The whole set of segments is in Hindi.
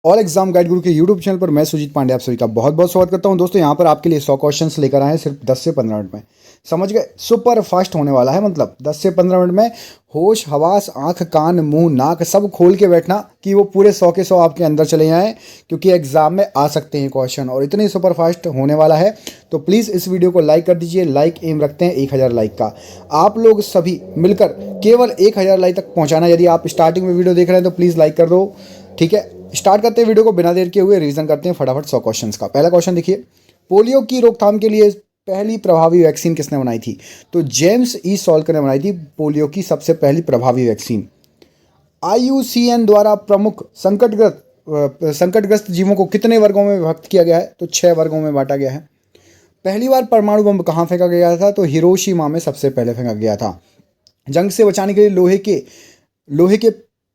ऑल एग्जाम गाइड गुरु के यूट्यूब चैनल पर मैं सुजीत पांडे आप सभी का बहुत बहुत स्वागत करता हूं। दोस्तों यहाँ पर आपके लिए 100 क्वेश्चंस लेकर आए हैं सिर्फ 10 से 15 मिनट में। समझ गए? सुपर फास्ट होने वाला है, मतलब 10 से 15 मिनट में होश हवास आंख कान मुंह नाक सब खोल के बैठना कि वो पूरे 100 के 100 आपके अंदर चले जाएं, क्योंकि एग्जाम में आ सकते हैं क्वेश्चन और इतने सुपर फास्ट होने वाला है। तो प्लीज़ इस वीडियो को लाइक कर दीजिए। लाइक एम रखते हैं 1000 लाइक का। आप लोग सभी मिलकर केवल 1000 लाइक तक पहुँचाना। यदि आप स्टार्टिंग में वीडियो देख रहे हैं तो प्लीज़ लाइक कर दो, ठीक है। स्टार्ट करते हैं वीडियो को, बिना देर के हुए रिवीजन करते हैं फटाफट 100 क्वेश्चंस का। पहला क्वेश्चन देखिए, पोलियो की रोकथाम के लिए पहली प्रभावी वैक्सीन किसने बनाई थी? तो जेम्स ई सॉल्कर ने बनाई थी पोलियो की सबसे पहली प्रभावी वैक्सीन। IUCN द्वारा प्रमुख संकटग्रस्त जीवों को कितने वर्गों में विभक्त किया गया है? तो 6 वर्गों में बांटा गया है। पहली बार परमाणु बम कहाँ फेंका गया था? तो हिरोशिमा में सबसे पहले फेंका गया था। जंग से बचाने के लिए लोहे के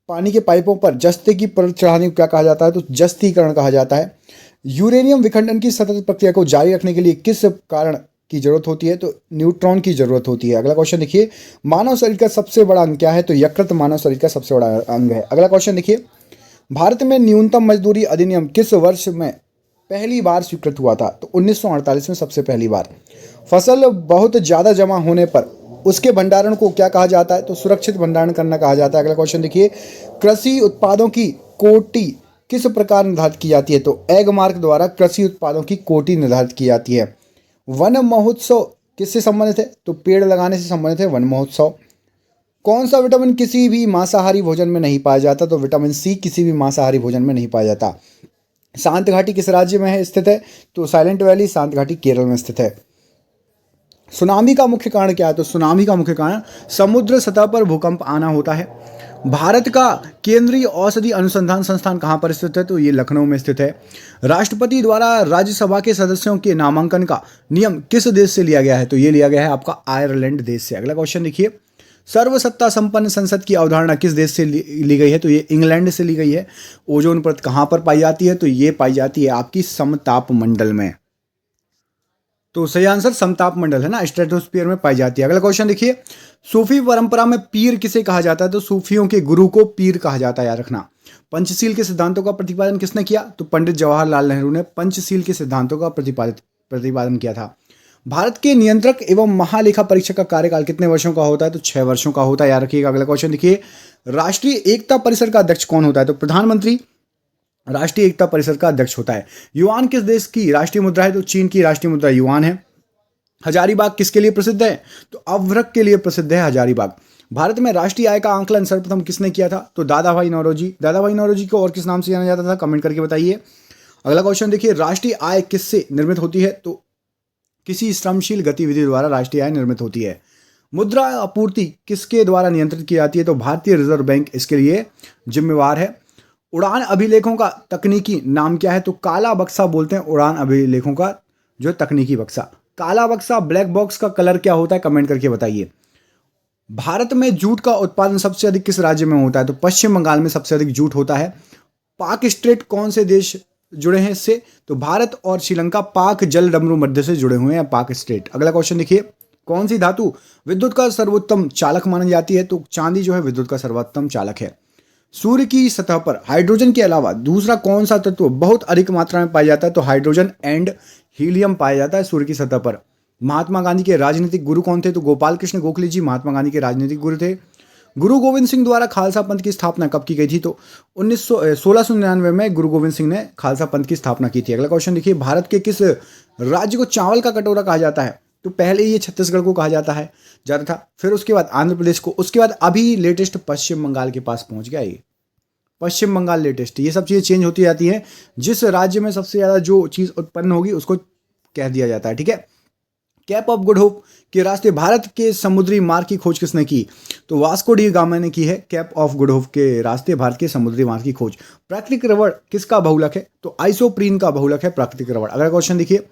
पानी के पाइपों पर जस्ते की परत चढ़ाने को क्या कहा जाता है? तो जस्तीकरण कहा जाता है। यूरेनियम विखंडन की सतत प्रक्रिया को जारी रखने के लिए किस कारण की जरूरत होती है? तो न्यूट्रॉन की जरूरत होती है। अगला क्वेश्चन देखिए, मानव शरीर का सबसे बड़ा अंग क्या है? तो यकृत मानव शरीर का सबसे बड़ा अंग है। अगला क्वेश्चन देखिए, भारत में न्यूनतम मजदूरी अधिनियम किस वर्ष में पहली बार स्वीकृत हुआ था? तो 1948 में सबसे पहली बार। फसल बहुत ज़्यादा जमा होने पर उसके भंडारण को क्या कहा जाता है? तो सुरक्षित भंडारण करना कहा जाता है। अगला क्वेश्चन देखिए, कृषि उत्पादों की कोटि किस प्रकार निर्धारित की जाती है? तो एग मार्क द्वारा कृषि उत्पादों की कोटि निर्धारित की जाती है। वन महोत्सव किससे संबंधित है? तो पेड़ लगाने से संबंधित है वन महोत्सव। कौन सा विटामिन किसी भी मांसाहारी भोजन में नहीं पाया जाता? तो विटामिन सी किसी भी मांसाहारी भोजन में नहीं पाया जाता। शांत घाटी किस राज्य में है स्थित है? तो साइलेंट वैली शांत घाटी केरल में स्थित है। सुनामी का मुख्य कारण क्या है? तो सुनामी का मुख्य कारण समुद्र सतह पर भूकंप आना होता है। भारत का केंद्रीय औषधि अनुसंधान संस्थान कहाँ पर स्थित है? तो ये लखनऊ में स्थित है। राष्ट्रपति द्वारा राज्यसभा के सदस्यों के नामांकन का नियम किस देश से लिया गया है? तो ये लिया गया है आपका आयरलैंड देश से। अगला क्वेश्चन देखिए, सर्वसत्ता संपन्न संसद की अवधारणा किस देश से ली गई है? तो ये इंग्लैंड से ली गई है। ओजोन परत कहाँ पर पाई जाती है? तो ये पाई जाती है आपकी समताप मंडल में। तो सही आंसर समताप मंडल है ना, स्ट्रेटोस्फीयर में पाई जाती है। अगला क्वेश्चन देखिए, सूफी परंपरा में पीर किसे कहा जाता है? तो सूफियों के गुरु को पीर कहा जाता है, याद रखना। पंचशील के सिद्धांतों का प्रतिपादन किसने किया? तो पंडित जवाहरलाल नेहरू ने पंचशील के सिद्धांतों का प्रतिपादन किया था। भारत के नियंत्रक एवं महालेखा परीक्षक का कार्यकाल कितने वर्षों का होता है? तो 6 वर्षों का होता है, याद रखिएगा। अगला क्वेश्चन देखिए, राष्ट्रीय एकता परिषद का अध्यक्ष कौन होता है? तो प्रधानमंत्री राष्ट्रीय एकता परिषद का अध्यक्ष होता है। युआन किस देश की राष्ट्रीय मुद्रा है? तो चीन की राष्ट्रीय मुद्रा युआन है। हजारीबाग किसके लिए प्रसिद्ध है? तो अभ्रक के लिए प्रसिद्ध है हजारीबाग। भारत में राष्ट्रीय आय का आंकलन सर्वप्रथम किसने किया था? तो दादाभाई नौरोजी। दादाभाई नौरोजी को और किस नाम से जाना जाता था? कमेंट करके बताइए। अगला क्वेश्चन देखिए, राष्ट्रीय आय किससे निर्मित होती है? तो किसी श्रमशील गतिविधि द्वारा राष्ट्रीय आय निर्मित होती है। मुद्रा आपूर्ति किसके द्वारा नियंत्रित की जाती है? तो भारतीय रिजर्व बैंक इसके लिए जिम्मेवार है। उड़ान अभिलेखों का तकनीकी नाम क्या है? तो काला बक्सा बोलते हैं उड़ान अभिलेखों का जो तकनीकी बक्सा। काला बक्सा ब्लैक बॉक्स का कलर क्या होता है? कमेंट करके बताइए। भारत में जूट का उत्पादन सबसे अधिक किस राज्य में होता है? तो पश्चिम बंगाल में सबसे अधिक जूट होता है। पाक स्ट्रेट कौन से देश जुड़े हैं इससे? तो भारत और श्रीलंका पाक जल डमरू मध्य से जुड़े हुए हैं, पाक स्ट्रेट। अगला क्वेश्चन देखिए, कौन सी धातु विद्युत का सर्वोत्तम चालक मानी जाती है? तो चांदी जो है विद्युत का सर्वोत्तम चालक है। सूर्य की सतह पर हाइड्रोजन के अलावा दूसरा कौन सा तत्व बहुत अधिक मात्रा में पाया जाता है? तो हाइड्रोजन एंड हीलियम पाया जाता है सूर्य की सतह पर। महात्मा गांधी के राजनीतिक गुरु कौन थे? तो गोपाल कृष्ण गोखले जी महात्मा गांधी के राजनीतिक गुरु थे। गुरु गोविंद सिंह द्वारा खालसा पंथ की स्थापना कब की गई थी? तो 1699 में गुरु गोविंद सिंह ने खालसा पंथ की स्थापना की थी। अगला क्वेश्चन देखिए, भारत के किस राज्य को चावल का कटोरा कहा जाता है? तो पहले ये छत्तीसगढ़ को कहा जाता है जाता था, फिर उसके बाद आंध्र प्रदेश को, उसके बाद अभी लेटेस्ट पश्चिम बंगाल के पास पहुंच गया ये पश्चिम बंगाल लेटेस्ट। ये सब चीज़ें चेंज होती जाती हैं, जिस राज्य में सबसे ज़्यादा जो चीज़ उत्पन्न होगी उसको कह दिया जाता है, ठीक है। कैप ऑफ गुड होप के रास्ते भारत के समुद्री मार्ग की खोज किसने की? तो वास्को डी गामा ने की है कैप ऑफ गुड होप के रास्ते भारत के समुद्री मार्ग की खोज। प्राकृतिक रबड़ किसका बहुलक है? तो आइसोप्रीन का बहुलक है प्राकृतिक रबड़। अगला क्वेश्चन देखिए,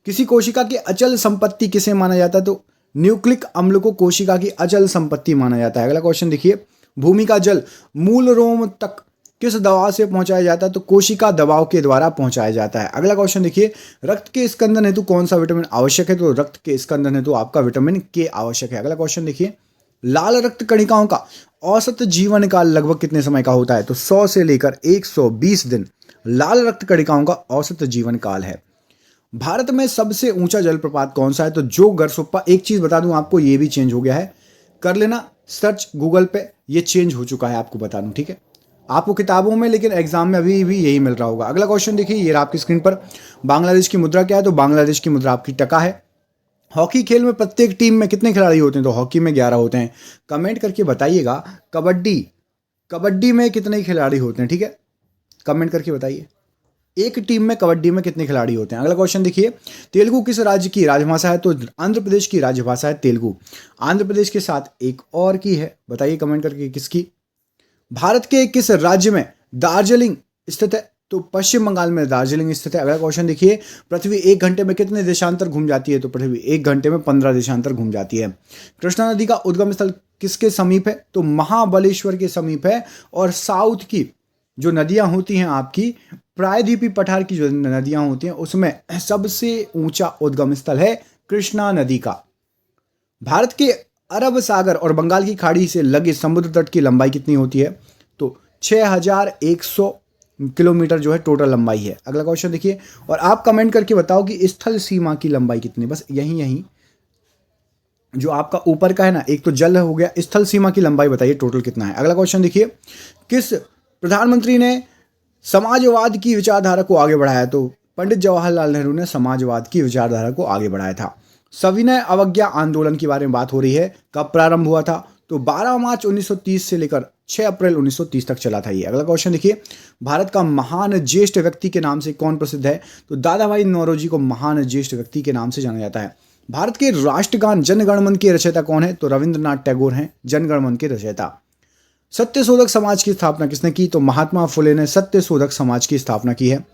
किसी कोशिका की अचल संपत्ति किसे माना जाता है? तो न्यूक्लिक अम्ल को कोशिका की अचल संपत्ति माना जाता है। अगला क्वेश्चन देखिए, भूमि का जल मूल रोम तक किस दबाव से पहुंचाया जाता है? तो कोशिका दबाव के द्वारा पहुंचाया जाता है। अगला क्वेश्चन देखिए, रक्त के स्कंदन हेतु कौन सा विटामिन आवश्यक है? तो रक्त के स्कंदन हेतु आपका विटामिन के आवश्यक है। अगला क्वेश्चन देखिए, लाल रक्त कणिकाओं का औसत जीवन काल लगभग कितने समय का होता है? तो 100 से लेकर 120 दिन लाल रक्त कणिकाओं का औसत जीवन काल है। भारत में सबसे ऊंचा जलप्रपात कौन सा है? तो जोगरसोप्पा। एक चीज बता दूं आपको, ये भी चेंज हो गया है, कर लेना सर्च गूगल पे, ये चेंज हो चुका है, आपको बता दूं, ठीक है। आपको किताबों में लेकिन एग्जाम में अभी भी यही मिल रहा होगा। अगला क्वेश्चन देखिए, ये रहा आपकी स्क्रीन पर। बांग्लादेश की मुद्रा क्या है? तो बांग्लादेश की मुद्रा आपकी टका है। हॉकी खेल में प्रत्येक टीम में कितने खिलाड़ी होते हैं? तो हॉकी में 11 होते हैं। कमेंट करके बताइएगा। कबड्डी, कबड्डी में कितने खिलाड़ी होते हैं? ठीक है, कमेंट करके बताइए, एक टीम में कबड्डी में कितने खिलाड़ी होते हैं। अगला क्वेश्चन देखिए, तेलुगु किस राज्य की राजभाषा है? तो आंध्र प्रदेश की राजभाषा है तेलुगु। आंध्र प्रदेश के साथ एक और की है, बताइए कमेंट करके किसकी। भारत के किस राज्य में दार्जिलिंग स्थित है? तो पश्चिम बंगाल में दार्जिलिंग स्थित है। अगला क्वेश्चन देखिए, पृथ्वी 1 घंटे में कितने देशांतर घूम जाती है? तो पृथ्वी 1 घंटे में 15 देशांतर घूम जाती है। कृष्णा नदी का उद्गम स्थल किसके समीप है? तो महाबलेश्वर के समीप है। और साउथ की जो नदियां होती हैं आपकी, प्रायद्वीपी पठार की जो नदियां होती हैं, उसमें सबसे ऊंचा उद्गम स्थल है कृष्णा नदी का। भारत के अरब सागर और बंगाल की खाड़ी से लगे समुद्र तट की लंबाई कितनी होती है? तो 6100 किलोमीटर जो है टोटल लंबाई है। अगला क्वेश्चन देखिए, और आप कमेंट करके बताओ कि स्थल सीमा की लंबाई कितनी है। बस यही जो आपका ऊपर का है ना, एक तो जल हो गया, स्थल सीमा की लंबाई बताइए टोटल कितना है। अगला क्वेश्चन देखिए, किस प्रधानमंत्री ने समाजवाद की विचारधारा को आगे बढ़ाया? तो पंडित जवाहरलाल नेहरू ने समाजवाद की विचारधारा को आगे बढ़ाया था। सविनय अवज्ञा आंदोलन के बारे में बात हो रही है, कब प्रारंभ हुआ था? तो 12 मार्च 1930 से लेकर 6 अप्रैल 1930 तक चला था ये। अगला क्वेश्चन देखिए, भारत का महान ज्येष्ठ व्यक्ति के नाम से कौन प्रसिद्ध है? तो दादा भाई नौरोजी को महान ज्येष्ठ व्यक्ति के नाम से जाना जाता है। भारत के राष्ट्रगान जन गण मन के रचयिता कौन है? तो रविंद्रनाथ टैगोर हैं जन गण मन के रचयिता। सत्यशोधक समाज की स्थापना किसने की? तो महात्मा फुले ने सत्यशोधक समाज की स्थापना की है।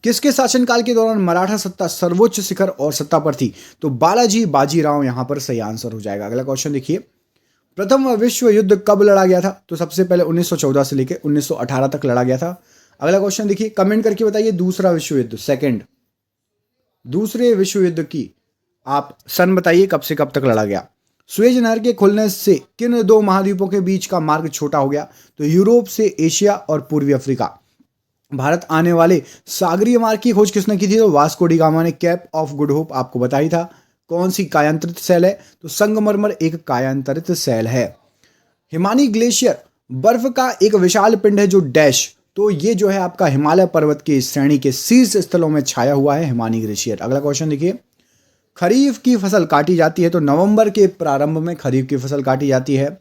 किसके शासनकाल के दौरान मराठा सत्ता सर्वोच्च शिखर और सत्ता पर थी? तो बालाजी बाजीराव यहां पर सही आंसर हो जाएगा। अगला क्वेश्चन देखिए, प्रथम विश्व युद्ध कब लड़ा गया था? तो सबसे पहले 1914 से लेकर 1918 तक लड़ा गया था। अगला क्वेश्चन देखिए, कमेंट करके बताइए, दूसरा विश्व युद्ध, सेकंड, दूसरे विश्व युद्ध की आप सन बताइए, कब से कब तक लड़ा गया। सुएज नहर के खुलने से किन दो महाद्वीपों के बीच का मार्ग छोटा हो गया? तो यूरोप से एशिया और पूर्वी अफ्रीका। भारत आने वाले सागरीय मार्ग की खोज किसने की थी? तो वास्को डी गामा ने। कैप ऑफ गुड होप आपको बता ही था। कौन सी कायांतरित सेल है? तो संगमरमर एक कायांतरित सेल है। हिमानी ग्लेशियर बर्फ का एक विशाल पिंड है जो डैश, तो ये जो है आपका हिमालय पर्वत की श्रेणी के शीर्ष स्थलों में छाया हुआ है हिमानी ग्लेशियर। अगला क्वेश्चन देखिए, खरीफ की फसल काटी जाती है? तो नवंबर के प्रारंभ में खरीफ की फसल काटी जाती है।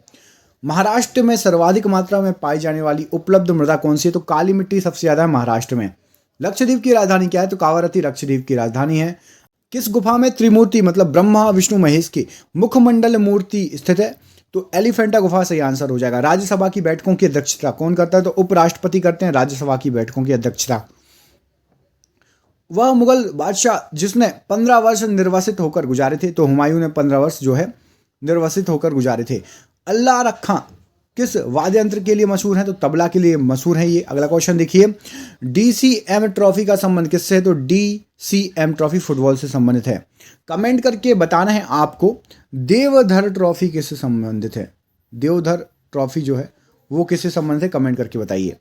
महाराष्ट्र में सर्वाधिक मात्रा में पाई जाने वाली उपलब्ध मृदा कौन सी है? तो काली मिट्टी सबसे ज्यादा है महाराष्ट्र में। लक्षद्वीप की राजधानी क्या है? तो कावारती लक्षद्वीप की राजधानी है। किस गुफा में त्रिमूर्ति मतलब ब्रह्मा विष्णु महेश की मुखमंडल मूर्ति स्थित है? तो एलिफेंटा गुफा सही आंसर हो जाएगा। राज्यसभा की बैठकों की अध्यक्षता कौन करता है? तो उपराष्ट्रपति करते हैं राज्यसभा की बैठकों की अध्यक्षता। वह मुगल बादशाह जिसने 15 वर्ष निर्वासित होकर गुजारे थे? तो हुमायूं ने 15 वर्ष जो है निर्वासित होकर गुजारे थे। अल्लाह रखा किस वाद्य यंत्र के लिए मशहूर है? तो तबला के लिए मशहूर है ये। अगला क्वेश्चन देखिए, डीसीएम ट्रॉफी का संबंध किससे है? तो डीसीएम ट्रॉफी फुटबॉल से संबंधित है। कमेंट करके बताना है आपको, देवधर ट्रॉफी किससे संबंधित है? देवधर ट्रॉफी जो है वो किससे संबंधित है? कमेंट करके बताइए।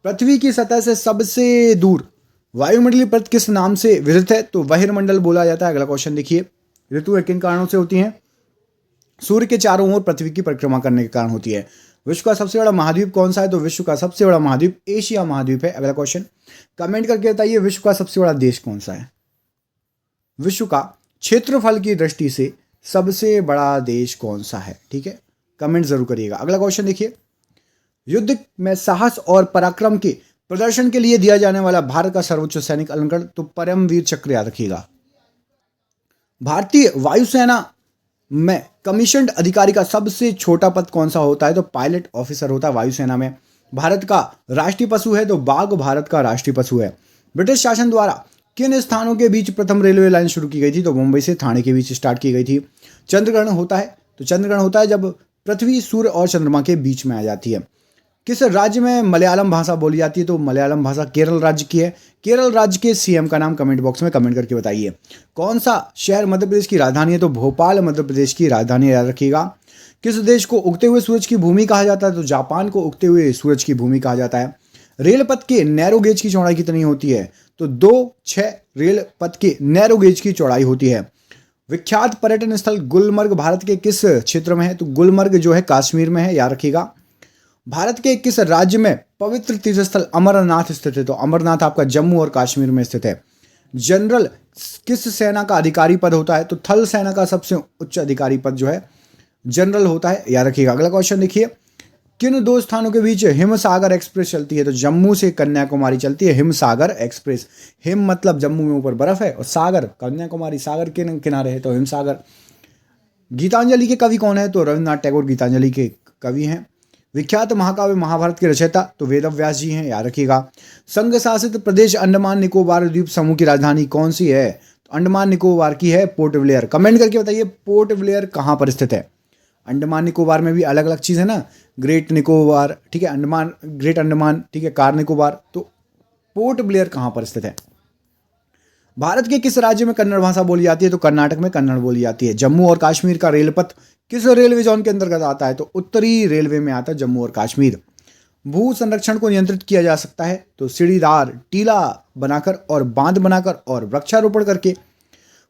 पृथ्वी की सतह से सबसे दूर वायुमंडलीय परत किस नाम से विदित है? तो बहिर्मंडल बोला जाता है। अगला क्वेश्चन देखिए, ऋतुएं किन कारणों से होती हैं? सूर्य के चारों ओर पृथ्वी की परिक्रमा करने के कारण होती है। विश्व का सबसे बड़ा महाद्वीप कौन सा है? तो विश्व का सबसे बड़ा महाद्वीप एशिया महाद्वीप है। अगला क्वेश्चन, कमेंट करके बताइए, विश्व का सबसे बड़ा देश कौन सा है? विश्व का क्षेत्रफल की दृष्टि से सबसे बड़ा देश कौन सा है? ठीक है, कमेंट जरूर करिएगा। अगला क्वेश्चन देखिए, युद्ध में साहस और पराक्रम के प्रदर्शन के लिए दिया जाने वाला भारत का सर्वोच्च सैनिक अलंकरण? तो परमवीर चक्र याद रखिएगा। भारतीय वायुसेना में कमीशन्ड अधिकारी का सबसे छोटा पद कौन सा होता है? तो पायलट ऑफिसर होता है वायुसेना में। भारत का राष्ट्रीय पशु है? तो बाघ भारत का राष्ट्रीय पशु है। ब्रिटिश शासन द्वारा किन स्थानों के बीच प्रथम रेलवे लाइन शुरू की गई थी? तो मुंबई से ठाणे के बीच स्टार्ट की गई थी। चंद्रग्रहण होता है? तो चंद्रग्रहण होता है जब पृथ्वी सूर्य और चंद्रमा के बीच में आ जाती है। किस राज्य में मलयालम भाषा बोली जाती है? तो मलयालम भाषा केरल राज्य की है। केरल राज्य के सीएम का नाम कमेंट बॉक्स में कमेंट करके बताइए। कौन सा शहर मध्य प्रदेश की राजधानी है? तो भोपाल मध्य प्रदेश की राजधानी याद रखिएगा। किस देश को उगते हुए सूरज की भूमि कहा जाता है? तो जापान को उगते हुए सूरज की भूमि कहा जाता है। रेल पथ के नैरो गेज की चौड़ाई कितनी होती है? तो 2-6 रेल पथ के नैरो गेज की चौड़ाई होती है। विख्यात पर्यटन स्थल गुलमर्ग भारत के किस क्षेत्र में है? तो गुलमर्ग जो है कश्मीर में है, याद रखिएगा। भारत के किस राज्य में पवित्र तीर्थस्थल अमरनाथ स्थित है? तो अमरनाथ आपका जम्मू और कश्मीर में स्थित है। जनरल किस सेना का अधिकारी पद होता है? तो थल सेना का सबसे उच्च अधिकारी पद जो है जनरल होता है, याद रखिएगा। अगला क्वेश्चन देखिए, किन दो स्थानों के बीच हिमसागर एक्सप्रेस चलती है? तो जम्मू से कन्याकुमारी चलती है हिमसागर एक्सप्रेस। हिम मतलब जम्मू में ऊपर बर्फ है, और सागर कन्याकुमारी, सागर के किनारे है तो हिमसागर। गीतांजलि के कवि कौन है? तो रविन्द्रनाथ टैगोर गीतांजलि के कवि हैं। विख्यात महाकाव्य महाभारत के रचयिता तो वेदव्यास जी हैं, याद रखिएगा। संघ शासित प्रदेश अंडमान निकोबार द्वीप समूह की राजधानी कौन सी है? तो अंडमान निकोबार की है पोर्ट ब्लेयर। कमेंट करके बताइए पोर्ट ब्लेयर कहाँ पर स्थित है। अंडमान निकोबार में भी अलग अलग चीज़ है ना, ग्रेट निकोबार, ठीक है, अंडमान, ग्रेट अंडमान, ठीक है, कार निकोबार। तो पोर्ट ब्लेयर कहाँ पर स्थित है? भारत के किस राज्य में कन्नड़ भाषा बोली जाती है? तो कर्नाटक में कन्नड़ बोली जाती है। जम्मू और कश्मीर का रेलपथ किस रेलवे जोन के अंतर्गत आता है? तो उत्तरी रेलवे में आता है जम्मू और कश्मीर। भू संरक्षण को नियंत्रित किया जा सकता है तो सीढ़ीदार टीला बनाकर और बांध बनाकर और वृक्षारोपण करके।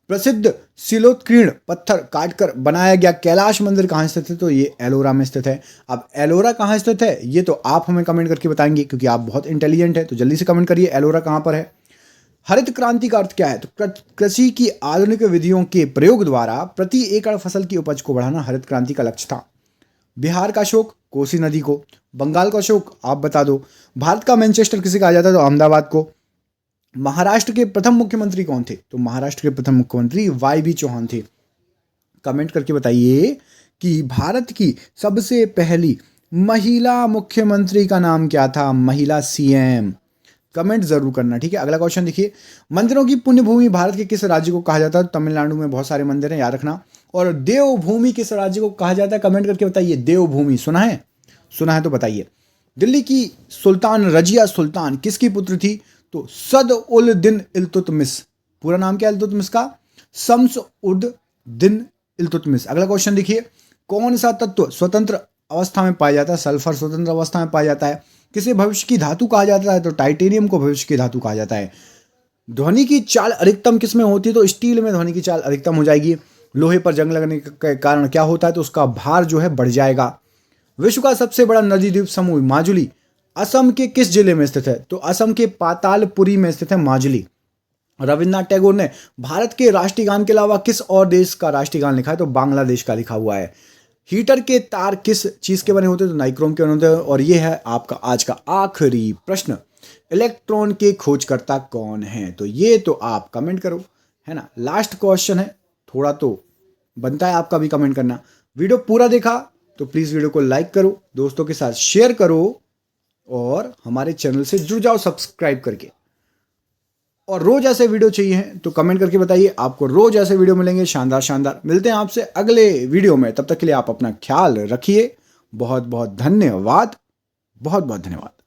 प्रसिद्ध सिलोत्कीर्ण पत्थर काटकर बनाया गया कैलाश मंदिर कहाँ स्थित है? तो ये एलोरा में स्थित है। अब एलोरा कहाँ स्थित है ये तो आप हमें कमेंट करके बताएंगे, क्योंकि आप बहुत इंटेलिजेंट है, तो जल्दी से कमेंट करिए एलोरा कहाँ पर है। हरित क्रांति का अर्थ क्या है? तो कृषि की आधुनिक विधियों के प्रयोग द्वारा प्रति एकड़ फसल की उपज को बढ़ाना हरित क्रांति का लक्ष्य था। बिहार का अशोक कोसी नदी को, बंगाल का अशोक आप बता दो। भारत का मैनचेस्टर किसे कहा जाता है? तो अहमदाबाद को। महाराष्ट्र के प्रथम मुख्यमंत्री कौन थे? तो महाराष्ट्र के प्रथम मुख्यमंत्री वाई.बी. चौहान थे। कमेंट करके बताइए कि भारत की सबसे पहली महिला मुख्यमंत्री का नाम क्या था? महिला सीएम। कमेंट जरूर करना, ठीक है। अगला क्वेश्चन देखिए, मंदिरों की पुण्य भूमि भारत के किस राज्य को कहा जाता है? तमिलनाडु में बहुत सारे मंदिर हैं, याद रखना। और देवभूमि किस राज्य को कहा जाता है? कमेंट करके बताइए। देवभूमि सुना है? सुना है तो बताइए। दिल्ली की सुल्तान रजिया सुल्तान किसकी पुत्र थी? तो सद उल दिन इल्तुतमिश। पूरा नाम क्या है इल्तुतमिश का? शम्स उद दिन इल्तुतमिश। अगला क्वेश्चन देखिए, कौन सा तत्व स्वतंत्र अवस्था में पाया जाता है? सल्फर स्वतंत्र अवस्था में पाया जाता है। किसे भविष्य की धातु कहा जाता है? तो टाइटेनियम को भविष्य की धातु कहा जाता है। ध्वनि की चाल अधिकतम किस में होती है? तो स्टील में ध्वनि की चाल अधिकतम हो जाएगी। लोहे पर जंग लगने के कारण क्या होता है? तो उसका भार जो है बढ़ जाएगा। विश्व का सबसे बड़ा नदी द्वीप समूह माजुली असम के किस जिले में स्थित है? तो असम के पातालपुरी में स्थित है माजुली। रविन्द्रनाथ टैगोर ने भारत के राष्ट्रीय गान के अलावा किस और देश का राष्ट्रीय गान लिखा है? तो बांग्लादेश का लिखा हुआ है। हीटर के तार किस चीज के बने होते हैं? तो नाइक्रोम के बने होते हैं। और ये है आपका आज का आखिरी प्रश्न, इलेक्ट्रॉन के खोजकर्ता कौन है? तो ये तो आप कमेंट करो, है ना। लास्ट क्वेश्चन है, थोड़ा तो बनता है आपका भी कमेंट करना। वीडियो पूरा देखा तो प्लीज वीडियो को लाइक करो, दोस्तों के साथ शेयर करो और हमारे चैनल से जुड़ जाओ सब्सक्राइब करके। और रोज ऐसे वीडियो चाहिए हैं तो कमेंट करके बताइए, आपको रोज ऐसे वीडियो मिलेंगे शानदार शानदार। मिलते हैं आपसे अगले वीडियो में, तब तक के लिए आप अपना ख्याल रखिए। बहुत बहुत धन्यवाद, बहुत बहुत धन्यवाद।